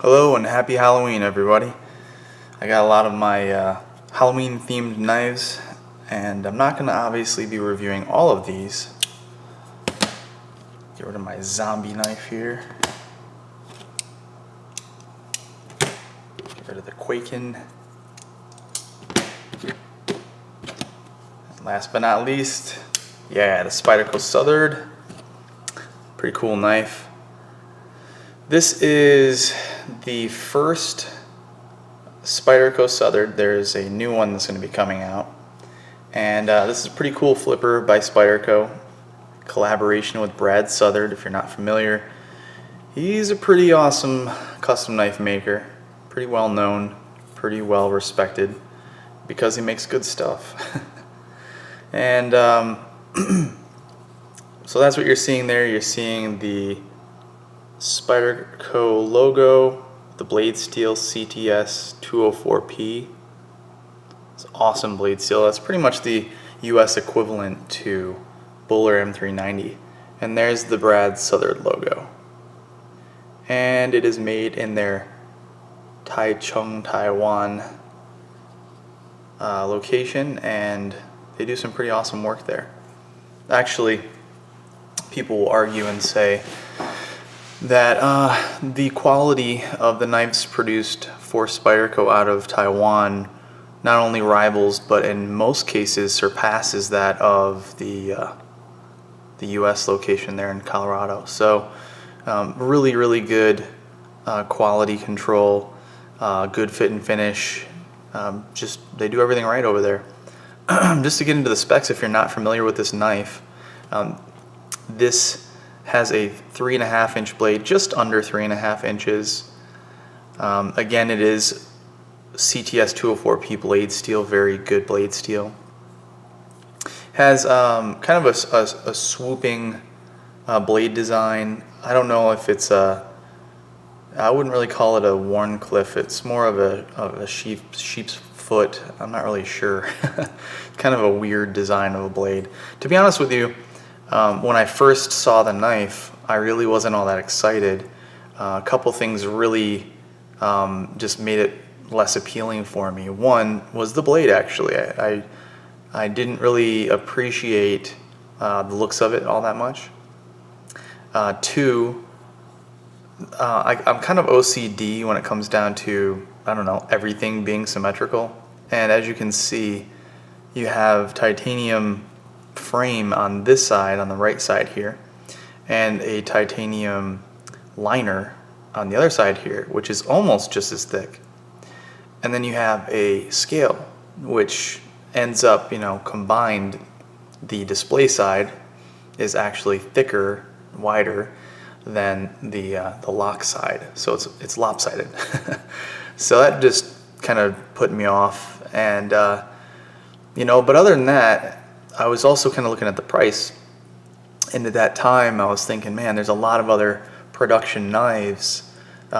Hello and happy Halloween, everybody. I got a lot of my Halloween themed knives, and I'm not going to obviously be reviewing all of these. Get rid of my zombie knife here. Get rid of the Quakin. And last but not least, yeah, the Spyderco Southard. Pretty cool knife. This is the first Spyderco Southard. There's a new one that's going to be coming out, and this is a pretty cool flipper by Spyderco, collaboration with Brad Southard. If you're not familiar, he's a pretty awesome custom knife maker, pretty well known, pretty well respected because he makes good stuff. And so that's what you're seeing there. You're seeing the Spyderco logo, the blade steel CTS 204P. It's awesome blade steel. That's pretty much the US equivalent to Buller M390. And there's the Brad Southard logo. And it is made in their Taichung, Taiwan location, and they do some pretty awesome work there. Actually, people will argue and say that the quality of the knives produced for Spyderco out of Taiwan not only rivals, but in most cases surpasses that of the US location there in Colorado. So really good quality control, good fit and finish. Just they do everything right over there. Just to get into the specs, if you're not familiar with this knife, this has a 3.5 inch blade, just under 3.5 inches. Again, it is CTS 204P blade steel, very good blade steel. Has kind of a swooping blade design. I don't know if it's I wouldn't really call it a Warncliffe. It's more of a sheep's foot. I'm not really sure. Kind of a weird design of a blade. To be honest with you, when I first saw the knife, I really wasn't all that excited. A couple things really just made it less appealing for me. One was the blade, actually. I didn't really appreciate the looks of it all that much. Two, I'm kind of OCD when it comes down to, I don't know, everything being symmetrical. And as you can see, you have titanium frame on this side, on the right side here, and a titanium liner on the other side here, which is almost just as thick. And then you have a scale, which ends up, combined, the display side is actually thicker, wider than the lock side, so it's lopsided. So that just kind of put me off, and but other than that, I was also kind of looking at the price, and at that time I was thinking, man, there's a lot of other production knives.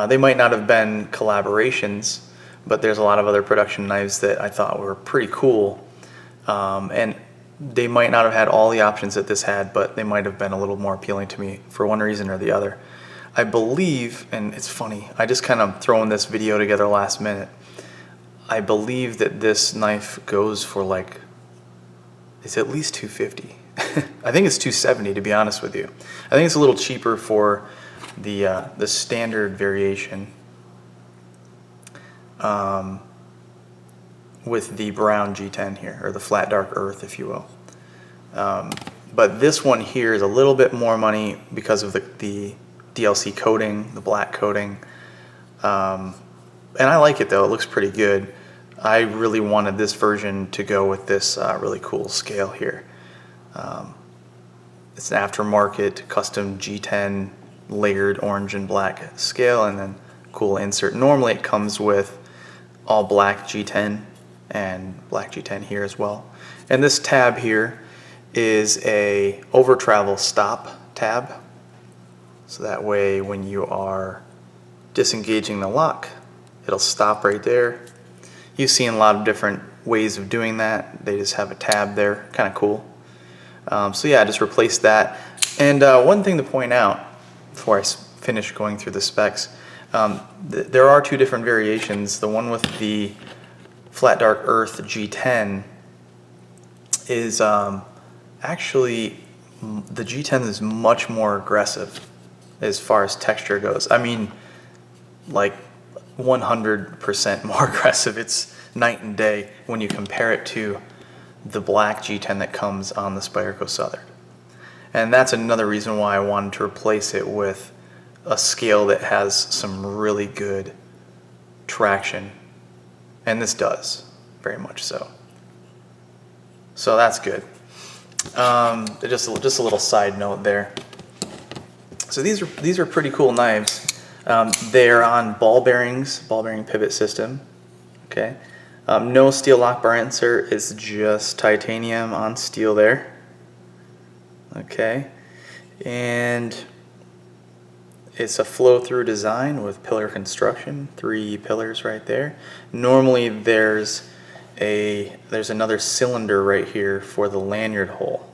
They might not have been collaborations, but there's a lot of other production knives that I thought were pretty cool, and they might not have had all the options that this had, but they might have been a little more appealing to me for one reason or the other. I believe, and it's funny, I just kind of throwing this video together last minute, I believe that this knife goes for it's at least $250. I think it's $270, to be honest with you. I think it's a little cheaper for the standard variation with the brown G10 here, or the flat dark earth, if you will. But this one here is a little bit more money because of the DLC coating, the black coating. And I like it though, it looks pretty good. I really wanted this version to go with this really cool scale here. It's an aftermarket custom G10 layered orange and black scale, and then cool insert. Normally it comes with all black G10 and black G10 here as well. And this tab here is a over travel stop tab. So that way when you are disengaging the lock, it'll stop right there. You've seen a lot of different ways of doing that. They just have a tab there, kind of cool. So yeah, just replace that. And one thing to point out before I finish going through the specs. There are two different variations. The one with the Flat Dark Earth G10 is actually, the G10 is much more aggressive as far as texture goes. I mean, like 100% more aggressive. It's night and day when you compare it to the black G10 that comes on the Spyderco Southard. And that's another reason why I wanted to replace it with a scale that has some really good traction. And this does, very much so. So that's good. Just a little side note there. So these are pretty cool knives. They're on ball bearing pivot system. Okay. No steel lock bar insert. It's just titanium on steel there. Okay. And it's a flow-through design with pillar construction. 3 pillars right there. Normally there's another cylinder right here for the lanyard hole.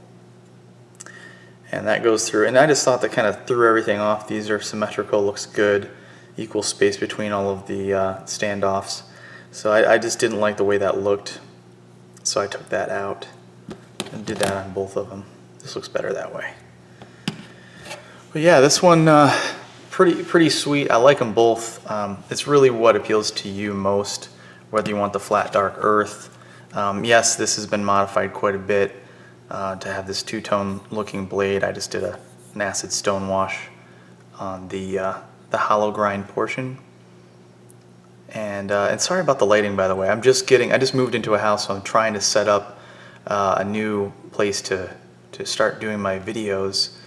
And that goes through, and I just thought that kind of threw everything off. These are symmetrical, looks good, equal space between all of the standoffs. So I just didn't like the way that looked, so I took that out and did that on both of them. This looks better that way. But yeah, this one pretty sweet. I like them both. It's really what appeals to you most, whether you want the flat dark earth. Yes, this has been modified quite a bit. To have this two-tone looking blade. I just did an acid stone wash on the hollow grind portion. And sorry about the lighting, by the way. I just moved into a house, so I'm trying to set up a new place to start doing my videos,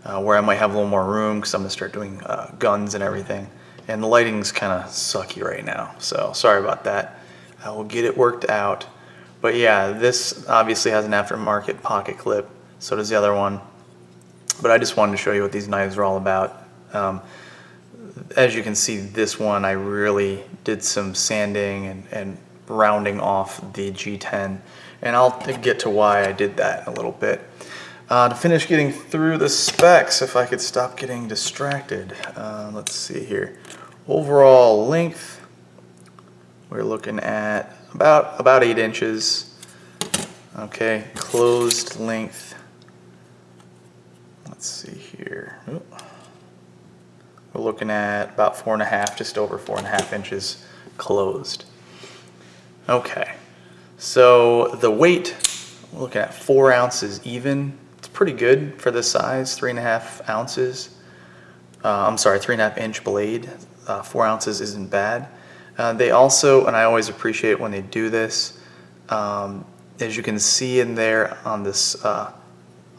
where I might have a little more room because I'm gonna start doing guns and everything. And the lighting's kind of sucky right now, so sorry about that. I will get it worked out. But yeah, this obviously has an aftermarket pocket clip, so does the other one. But I just wanted to show you what these knives are all about. As you can see, this one I really did some sanding and rounding off the G10. And I'll get to why I did that in a little bit. To finish getting through the specs, if I could stop getting distracted. Let's see here. Overall length, we're looking at about 8 inches. Okay, closed length. Let's see here. Ooh. We're looking at about 4.5, just over 4.5 inches closed. Okay, so the weight, we're looking at 4 ounces even. It's pretty good for this size, 3.5 ounces. I'm sorry, 3.5 inch blade. 4 ounces isn't bad. They also, and I always appreciate when they do this, as you can see in there on this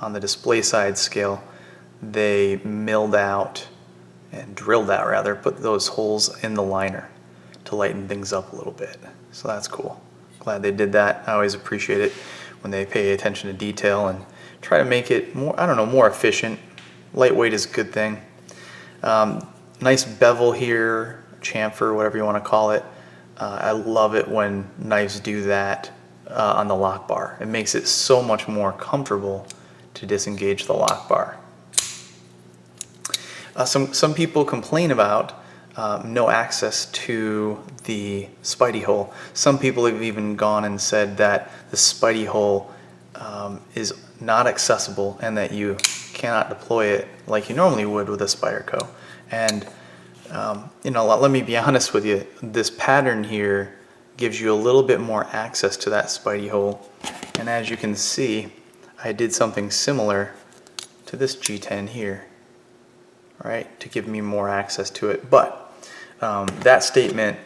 on the display side scale, they milled out and drilled out rather, put those holes in the liner to lighten things up a little bit. So that's cool. Glad they did that. I always appreciate it when they pay attention to detail and try to make it more, I don't know, more efficient. Lightweight is a good thing. Nice bevel here. Chamfer, whatever you want to call it. I love it when knives do that on the lock bar. It makes it so much more comfortable to disengage the lock bar. Some people complain about no access to the Spidey hole. Some people have even gone and said that the Spidey hole is not accessible and that you cannot deploy it like you normally would with a Spyderco. And you know, let me be honest with you, this pattern here gives you a little bit more access to that Spidey hole. And as you can see, I did something similar to this G10 here, right, to give me more access to it. But that statement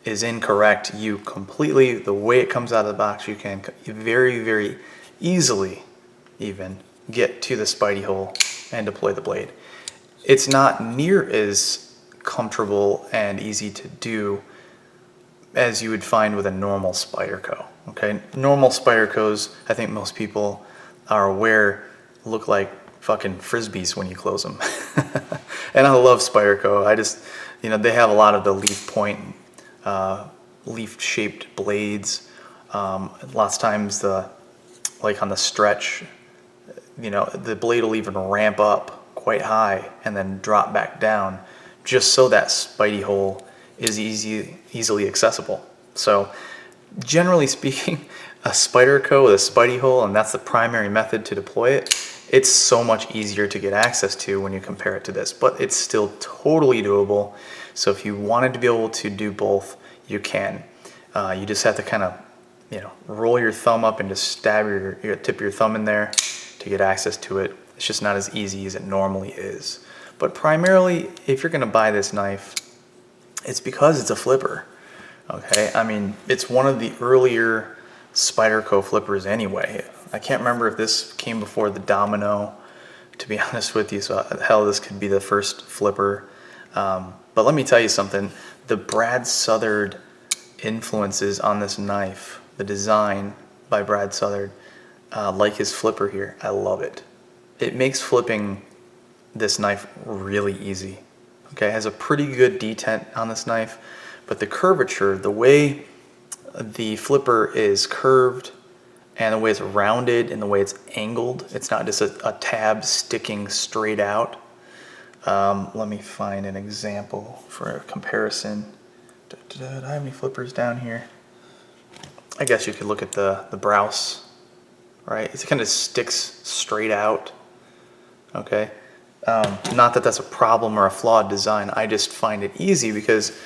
is incorrect. You completely, the way it comes out of the box, you can very, very easily even get to the Spidey hole and deploy the blade. It's not near as comfortable and easy to do as you would find with a normal Spyderco. Okay, normal Spydercos, I think most people are aware, look like fucking frisbees when you close them. And I love Spyderco. I just, you know, they have a lot of the leaf point, leaf-shaped blades. Lots of times, like on the stretch, you know, the blade will even ramp up quite high and then drop back down just so that Spidey hole is easily accessible. So generally speaking, a Spyderco with a Spidey hole, and that's the primary method to deploy it, it's so much easier to get access to when you compare it to this, but it's still totally doable. So if you wanted to be able to do both, you can. You just have to kind of, roll your thumb up and just stab your tip of your thumb in there to get access to it. It's just not as easy as it normally is. But primarily, if you're gonna buy this knife, it's because it's a flipper, okay? I mean, it's one of the earlier Spyderco flippers anyway. I can't remember if this came before the Domino, to be honest with you, so hell, this could be the first flipper. But let me tell you something, the Brad Southard influences on this knife, the design by Brad Southard, like his flipper here, I love it. It makes flipping this knife really easy. Okay, it has a pretty good detent on this knife, but the curvature, the way the flipper is curved and the way it's rounded and the way it's angled, it's not just a tab sticking straight out. Let me find an example for a comparison. Do I have any flippers down here? I guess you could look at the Browse, right? It kind of sticks straight out, okay? Not that that's a problem or a flawed design, I just find it easy because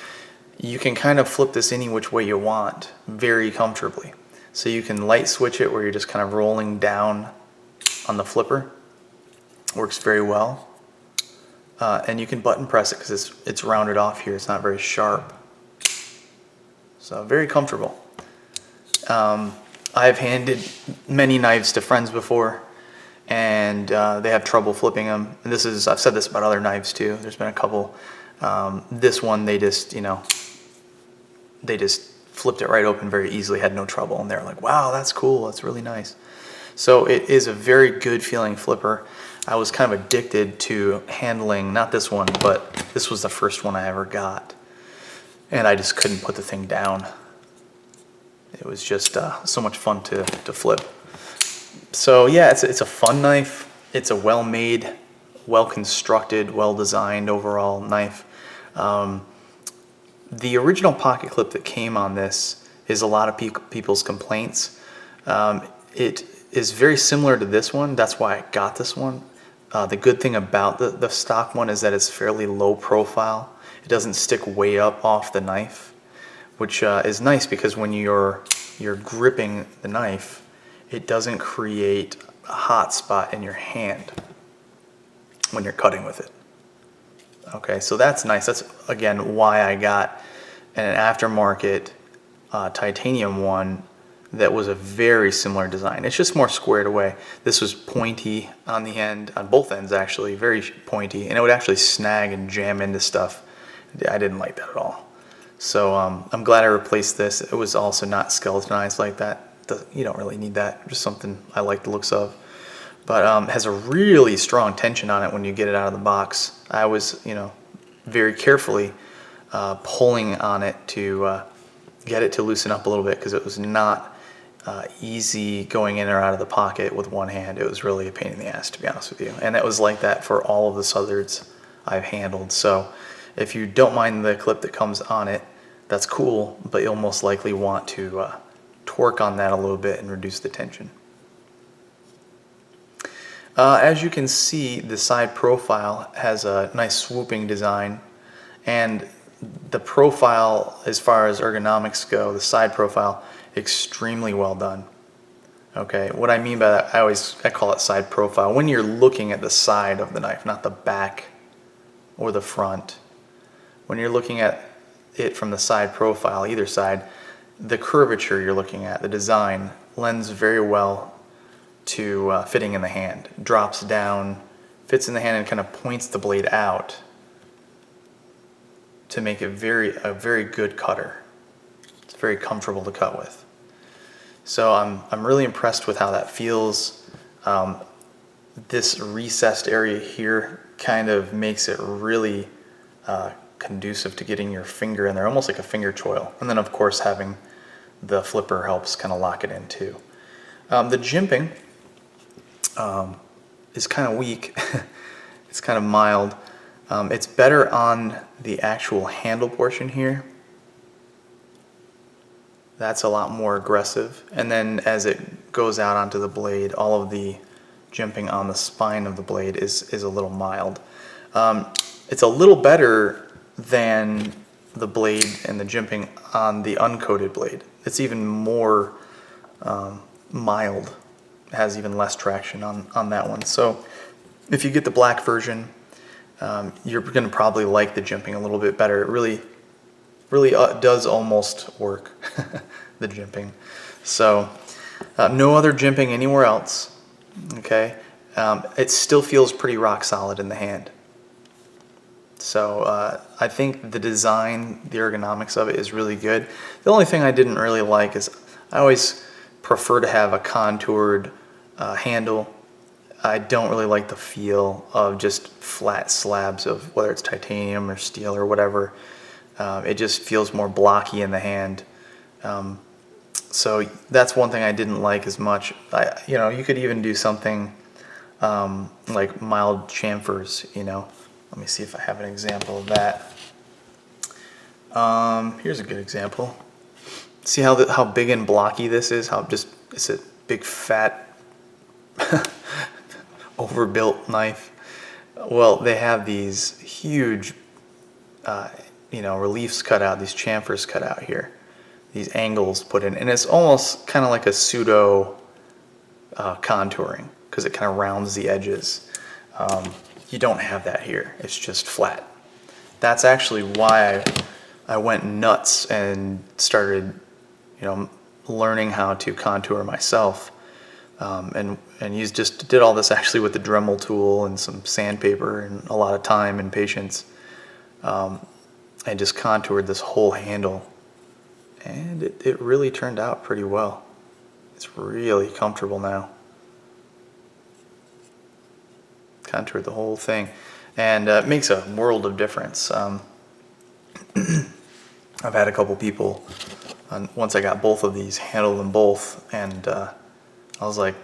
you can kind of flip this any which way you want very comfortably. So you can light switch it where you're just kind of rolling down on the flipper. Works very well. And you can button press it because it's rounded off here, it's not very sharp. So very comfortable. I've handed many knives to friends before, and they have trouble flipping them. And I've said this about other knives too. There's been a couple. This one, they just flipped it right open very easily, had no trouble, and they're like, wow, that's cool, that's really nice. So it is a very good feeling flipper. I was kind of addicted to handling, not this one, but this was the first one I ever got. And I just couldn't put the thing down. It was just so much fun to flip. So yeah, it's a fun knife. It's a well-made, well-constructed, well-designed overall knife. The original pocket clip that came on this is a lot of people's complaints. It is very similar to this one. That's why I got this one. The good thing about the stock one is that it's fairly low profile. It doesn't stick way up off the knife, which is nice because when you're gripping the knife, it doesn't create a hot spot in your hand when you're cutting with it. Okay, so that's nice. That's, again, why I got an aftermarket titanium one that was a very similar design. It's just more squared away. This was pointy on the end, on both ends actually, very pointy, and it would actually snag and jam into stuff. I didn't like that at all. So I'm glad I replaced this. It was also not skeletonized like that. You don't really need that, just something I like the looks of. But it has a really strong tension on it when you get it out of the box. I was, very carefully pulling on it to get it to loosen up a little bit because it was not easy going in or out of the pocket with one hand. It was really a pain in the ass, to be honest with you. And it was like that for all of the Southards I've handled. So if you don't mind the clip that comes on it, that's cool, but you'll most likely want to torque on that a little bit and reduce the tension. As you can see, the side profile has a nice swooping design, and the profile, as far as ergonomics go, the side profile, extremely well done. Okay, what I mean by that, I call it side profile. When you're looking at the side of the knife, not the back or the front, when you're looking at it from the side profile, either side, the curvature you're looking at, the design, lends very well to fitting in the hand. Drops down, fits in the hand, and kind of points the blade out to make it a very good cutter. It's very comfortable to cut with. So I'm really impressed with how that feels. This recessed area here kind of makes it really conducive to getting your finger in there, almost like a finger choil. And then of course having the flipper helps kind of lock it in too. The jimping is kind of weak. It's kind of mild. It's better on the actual handle portion here. That's a lot more aggressive. And then as it goes out onto the blade, all of the jimping on the spine of the blade is a little mild. It's a little better than the blade and the jimping on the uncoated blade. It's even more mild. It has even less traction on that one. So if you get the black version, you're going to probably like the jimping a little bit better. It really does almost work, the jimping. So no other jimping anywhere else. Okay, it still feels pretty rock solid in the hand. So I think the design, the ergonomics of it is really good. The only thing I didn't really like is I always prefer to have a contoured handle. I don't really like the feel of just flat slabs of whether it's titanium or steel or whatever. It just feels more blocky in the hand. So that's one thing I didn't like as much. You could even do something like mild chamfers, Let me see if I have an example of that. Here's a good example. See how big and blocky this is? It's a big fat overbuilt knife. Well, they have these huge reliefs cut out, these chamfers cut out here, these angles put in, and it's almost kind of like a pseudo contouring because it kind of rounds the edges. You don't have that here. It's just flat. That's actually why I went nuts and started, learning how to contour myself, and did all this actually with the Dremel tool and some sandpaper and a lot of time and patience. And just contoured this whole handle, and it really turned out pretty well. It's really comfortable now. Contoured the whole thing, and it makes a world of difference. I've had a couple people, once I got both of these, handle them both, and I was like,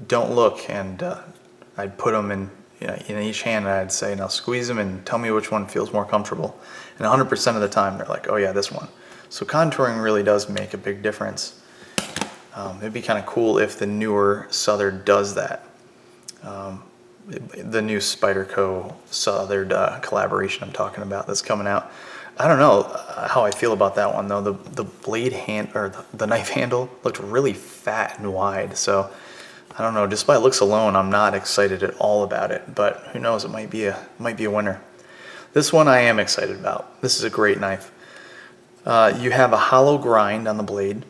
don't look, and I'd put them in each hand, and I'd say, now squeeze them and tell me which one feels more comfortable. And 100% of the time, they're like, oh yeah, this one. So contouring really does make a big difference. It'd be kind of cool if the newer Southard does that. The new Spyderco Southard collaboration I'm talking about that's coming out. I don't know how I feel about that one though. The blade hand, or the knife handle, looked really fat and wide. So I don't know. Just by looks alone, I'm not excited at all about it. But who knows? It might be a winner. This one I am excited about. This is a great knife. You have a hollow grind on the blade,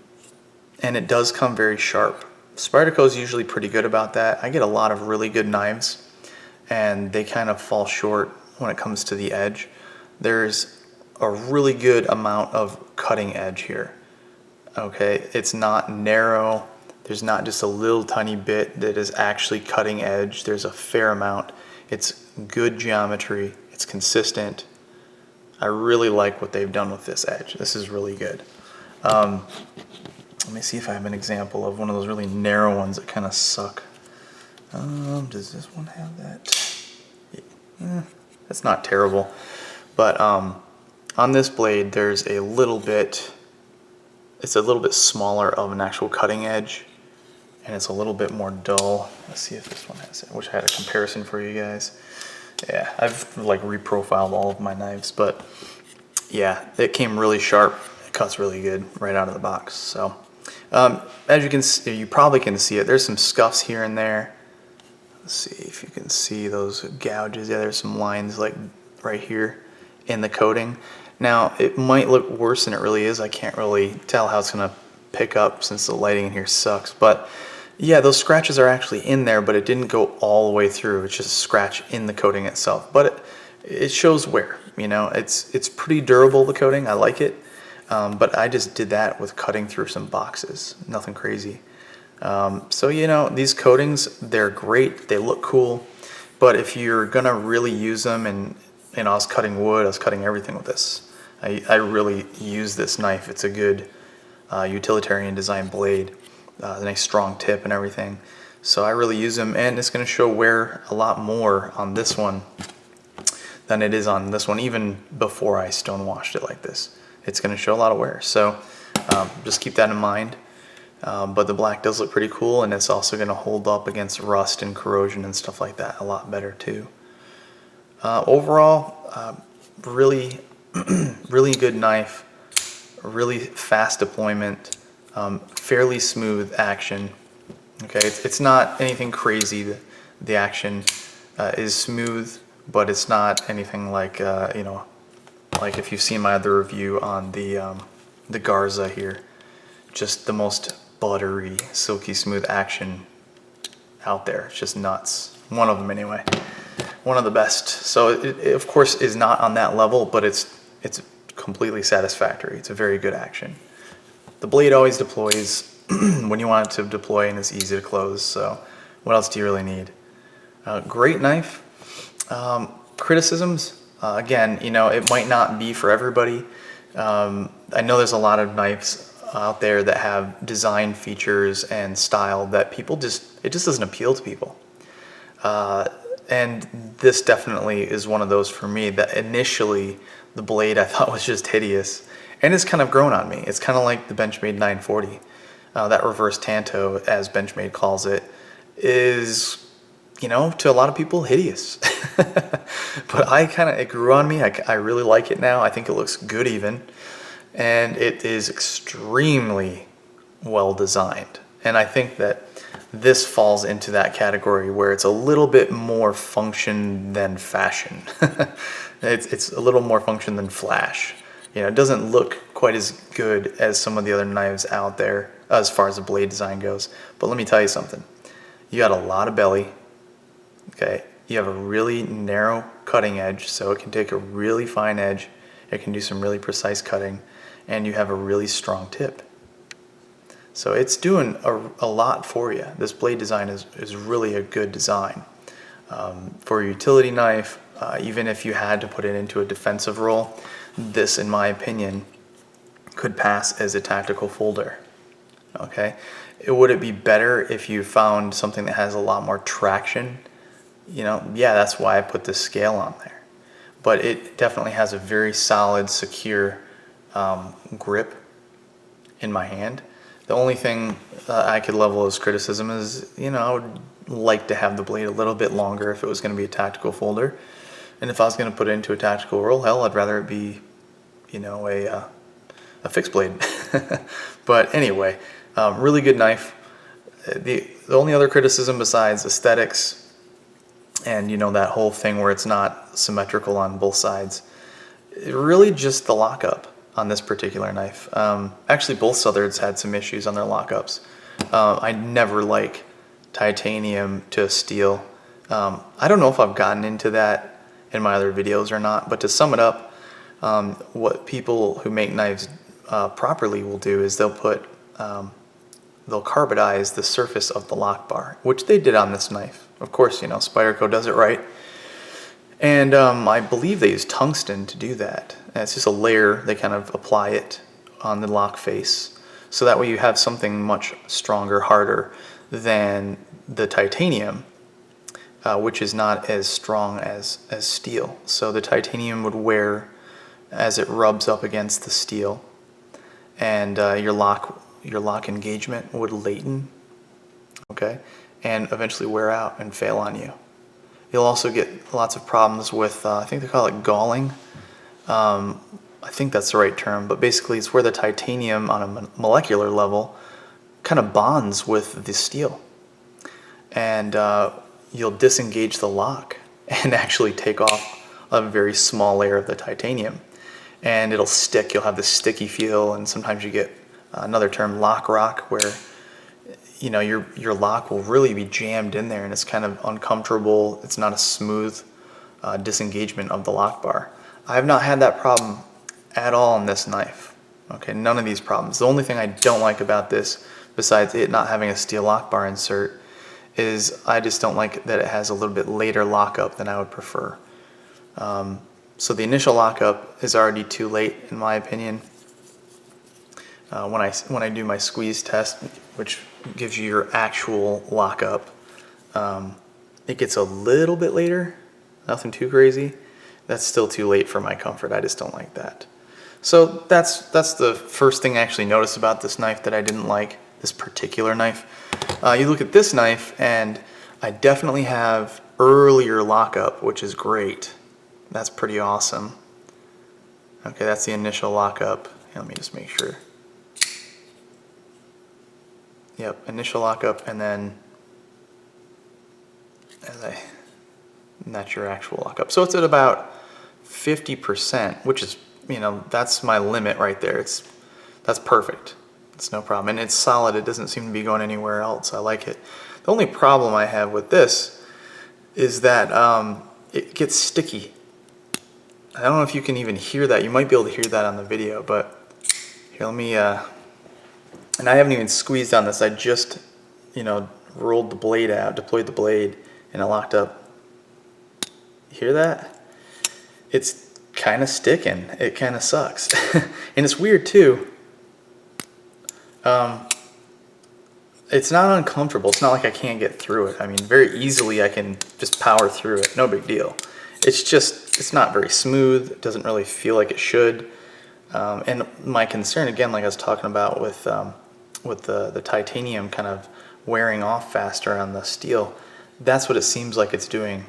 and it does come very sharp. Spyderco is usually pretty good about that. I get a lot of really good knives, and they kind of fall short when it comes to the edge. There's a really good amount of cutting edge here. Okay, it's not narrow. There's not just a little tiny bit that is actually cutting edge. There's a fair amount. It's good geometry. It's consistent. I really like what they've done with this edge. This is really good. Let me see if I have an example of one of those really narrow ones that kind of suck. Does this one have that? Yeah, that's not terrible. But on this blade, there's a little bit, it's a little bit smaller of an actual cutting edge, and it's a little bit more dull. Let's see if this one has it. I wish I had a comparison for you guys. Yeah, I've like reprofiled all of my knives, but yeah, it came really sharp. It cuts really good right out of the box. So as you can see, you probably can see it. There's some scuffs here and there. Let's see if you can see those gouges. Yeah, there's some lines like right here in the coating. Now, it might look worse than it really is. I can't really tell how it's going to pick up since the lighting in here sucks. But yeah, those scratches are actually in there, but it didn't go all the way through. It's just a scratch in the coating itself. But it shows wear. It's pretty durable, the coating. I like it. But I just did that with cutting through some boxes. Nothing crazy. So, these coatings, they're great. They look cool. But if you're going to really use them, and I was cutting wood, I was cutting everything with this. I really use this knife. It's a good utilitarian design blade. A nice strong tip and everything. So I really use them, and it's going to show wear a lot more on this one than it is on this one, even before I stone washed it like this. It's going to show a lot of wear, so just keep that in mind. But the black does look pretty cool, and it's also going to hold up against rust and corrosion and stuff like that a lot better too. Overall, really, really good knife, really fast deployment, fairly smooth action. Okay, it's not anything crazy. The action is smooth, but it's not anything like you know, like if you've seen my other review on the Garza here, just the most buttery, silky smooth action out there. It's just nuts. One of them anyway. One of the best. So it of course is not on that level, but it's completely satisfactory. It's a very good action. The blade always deploys when you want it to deploy, and it's easy to close. So what else do you really need? Great knife. Criticisms, again, you know, it might not be for everybody. I know there's a lot of knives out there that have design features and style that people it just doesn't appeal to people. And this definitely is one of those for me, that initially the blade I thought was just hideous, and it's kind of grown on me. It's kind of like the Benchmade 940. That reverse tanto, as Benchmade calls it, is, you know, to a lot of people, hideous. But it grew on me. I really like it now. I think it looks good even. And it is extremely well designed. And I think that this falls into that category where it's a little bit more function than fashion. It's a little more function than flash. You know, it doesn't look quite as good as some of the other knives out there as far as the blade design goes. But let me tell you something. You got a lot of belly. Okay, you have a really narrow cutting edge, so it can take a really fine edge. It can do some really precise cutting, and you have a really strong tip. So it's doing a lot for you. This blade design is really a good design. For a utility knife, even if you had to put it into a defensive role, this, in my opinion, could pass as a tactical folder. Okay, would it be better if you found something that has a lot more traction? You know, yeah, that's why I put this scale on there. But it definitely has a very solid, secure grip in my hand. The only thing I could level as criticism is, you know, I would like to have the blade a little bit longer if it was going to be a tactical folder. And if I was going to put it into a tactical roll, hell, I'd rather it be, you know, a fixed blade. But anyway, really good knife. The only other criticism besides aesthetics and, you know, that whole thing where it's not symmetrical on both sides, really just the lockup on this particular knife. Actually, both Southards had some issues on their lockups. I never like titanium to steel. I don't know if I've gotten into that in my other videos or not, but to sum it up, what people who make knives properly will do is they'll carbonize the surface of the lock bar, which they did on this knife. Of course, you know, Spyderco does it right. And I believe they use tungsten to do that. And it's just a layer, they kind of apply it on the lock face. So that way you have something much stronger, harder than the titanium, which is not as strong as steel. So the titanium would wear as it rubs up against the steel, and your lock engagement would laten, okay, and eventually wear out and fail on you. You'll also get lots of problems with, I think they call it galling. I think that's the right term, but basically it's where the titanium on a molecular level kind of bonds with the steel. And you'll disengage the lock and actually take off a very small layer of the titanium. And it'll stick, you'll have this sticky feel, and sometimes you get another term, lock rock, where, you know, your lock will really be jammed in there and it's kind of uncomfortable. It's not a smooth disengagement of the lock bar. I have not had that problem at all on this knife. Okay, none of these problems. The only thing I don't like about this, besides it not having a steel lock bar insert, is I just don't like that it has a little bit later lockup than I would prefer. So the initial lockup is already too late, in my opinion. When I do my squeeze test, which gives you your actual lockup, it gets a little bit later, nothing too crazy. That's still too late for my comfort. I just don't like that. So that's the first thing I actually noticed about this knife that I didn't like, this particular knife. You look at this knife, and I definitely have earlier lockup, which is great. That's pretty awesome. Okay, that's the initial lockup. Here, let me just make sure. Yep, initial lockup, and then that's your actual lockup. So it's at about 50%, which is, you know, that's my limit right there. That's perfect. It's no problem. And it's solid. It doesn't seem to be going anywhere else. I like it. The only problem I have with this is that it gets sticky. I don't know if you can even hear that. You might be able to hear that on the video, but here, let me, and I haven't even squeezed on this. I just, you know, rolled the blade out, deployed the blade, and it locked up. Hear that? It's kind of sticking. It kind of sucks. And it's weird too. It's not uncomfortable. It's not like I can't get through it. I mean, very easily I can just power through it. No big deal. It's just, it's not very smooth. It doesn't really feel like it should. And my concern, again, like I was talking about with the titanium kind of wearing off faster on the steel, that's what it seems like it's doing.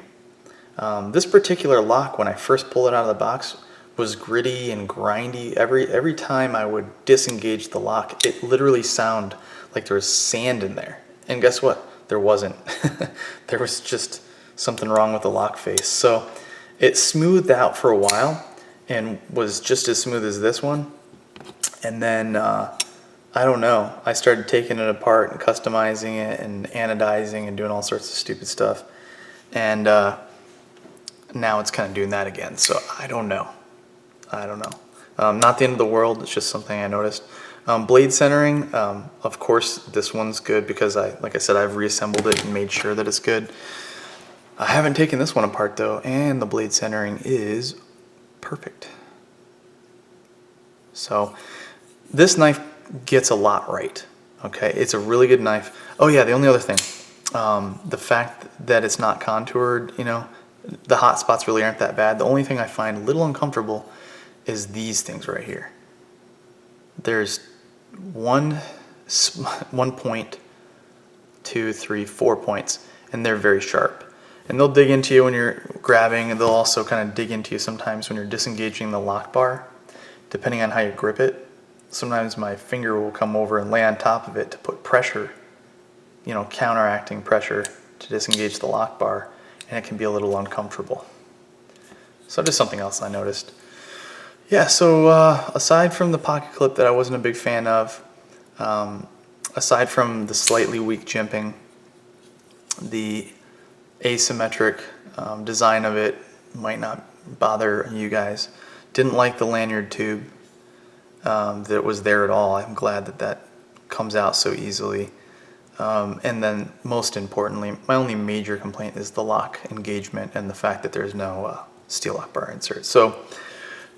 This particular lock, when I first pulled it out of the box, was gritty and grindy. Every time I would disengage the lock, it literally sounded like there was sand in there. And guess what? There wasn't. There was just something wrong with the lock face. So it smoothed out for a while and was just as smooth as this one. And then, I don't know, I started taking it apart and customizing it and anodizing and doing all sorts of stupid stuff. And now it's kind of doing that again. So I don't know. Not the end of the world. It's just something I noticed. Blade centering, of course, this one's good because like I said, I've reassembled it and made sure that it's good. I haven't taken this one apart though, and the blade centering is perfect. So this knife gets a lot right. Okay, it's a really good knife. Oh yeah, the only other thing, the fact that it's not contoured, you know, the hot spots really aren't that bad. The only thing I find a little uncomfortable is these things right here. There's one point, 2, 3, 4 points, and they're very sharp. And they'll dig into you when you're grabbing, and they'll also kind of dig into you sometimes when you're disengaging the lock bar, depending on how you grip it. Sometimes my finger will come over and lay on top of it to put pressure, you know, counteracting pressure to disengage the lock bar, and it can be a little uncomfortable. So just something else I noticed. Yeah, so aside from the pocket clip that I wasn't a big fan of, aside from the slightly weak jimping, the asymmetric design of it might not bother you guys. Didn't like the lanyard tube that was there at all. I'm glad that that comes out so easily. And then most importantly, my only major complaint is the lock engagement and the fact that there's no steel lock bar insert. So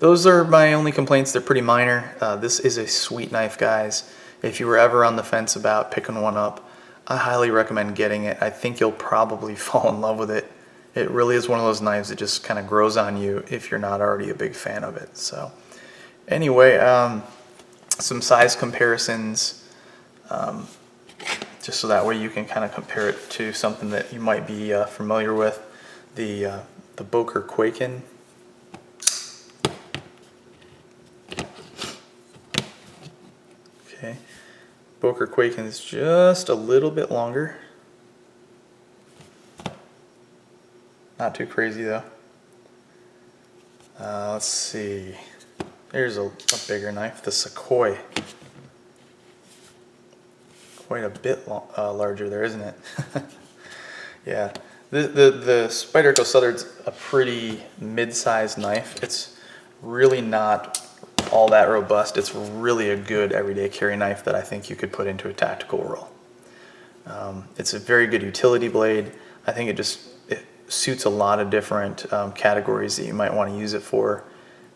those are my only complaints. They're pretty minor. This is a sweet knife, guys. If you were ever on the fence about picking one up, I highly recommend getting it. I think you'll probably fall in love with it. It really is one of those knives that just kind of grows on you if you're not already a big fan of it. So anyway, some size comparisons, just so that way you can kind of compare it to something that you might be familiar with. The Boker Quaken. Okay, Boker Quaken is just a little bit longer. Not too crazy though. Let's see. Here's a bigger knife, the Sequoia. Quite a bit larger there, isn't it? Yeah. The Spyderco Southard's a pretty mid-sized knife. It's really not all that robust. It's really a good everyday carry knife that I think you could put into a tactical role. It's a very good utility blade. I think it suits a lot of different categories that you might want to use it for.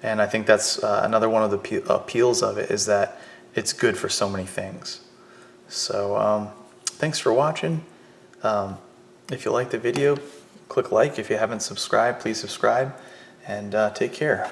And I think that's another one of the appeals of it, is that it's good for so many things. So thanks for watching. If you liked the video, click like. If you haven't subscribed, please subscribe. and take care.